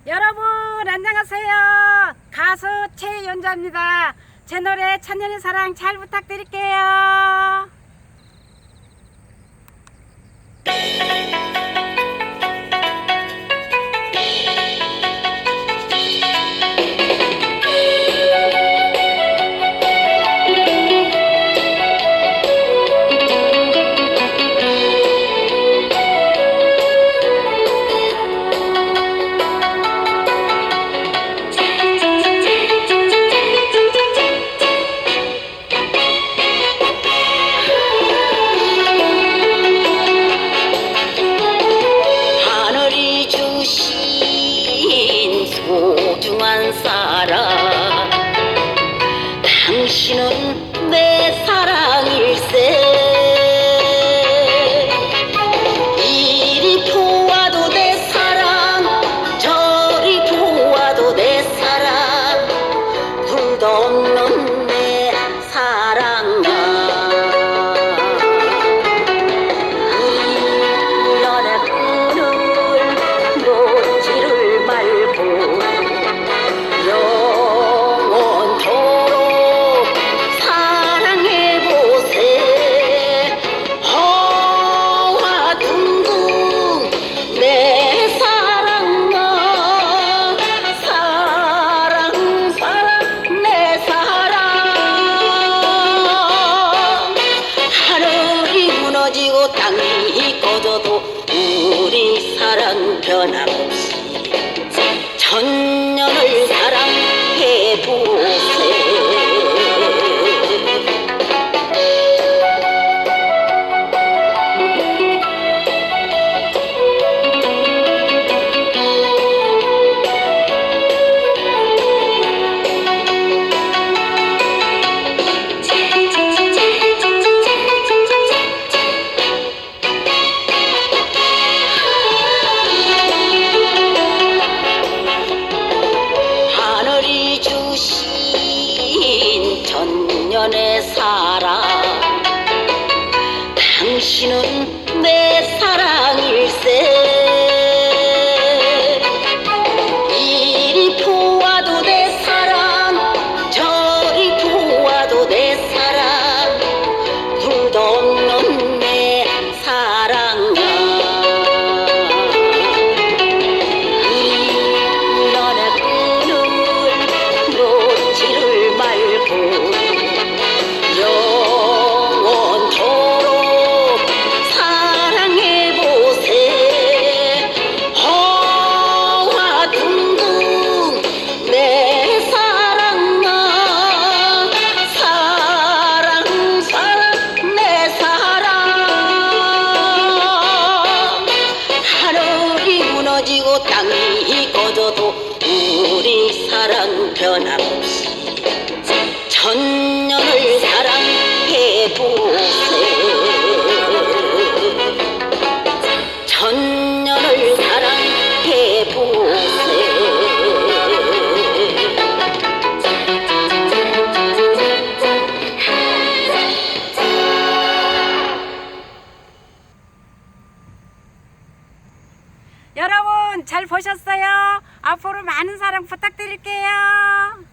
여러분 안녕하세요. 가수 최연자입니다. 제 노래 천년의 사랑 잘 부탁드릴게요. 소중한 사람, 당신은 내 사랑일세. 이리 보아도 내 사랑, 저리 보아도 내 사랑, 둘도 없는 내 사랑아. 우리 연애 끈을 놓지를 말고 영원토록 사랑해보세. 허와 둥둥 내 사랑아, 사랑 사랑 내 사랑. 하늘이 무너지고 땅이 꺼져도 우리 사랑 변함없이 천년을 사랑해보세. 하늘이 주신 천년의 사랑, 당신은 내 사랑일세. 이리 보아도 내 사랑, 저리 보아도 내 사랑, 둘도 없는 내 사랑아. 놓지를 말고 영원토록 사랑해보세. 허와 둥둥 내 사랑아, 사랑 사랑 내 사랑. 하늘이 무너지고 땅이 꺼져도 우리 사랑 변함없이 천년을 사랑해보세. 천년을 사랑해보세. 여러분 잘 보셨어요? 앞으로 많은 사랑 부탁드릴게요.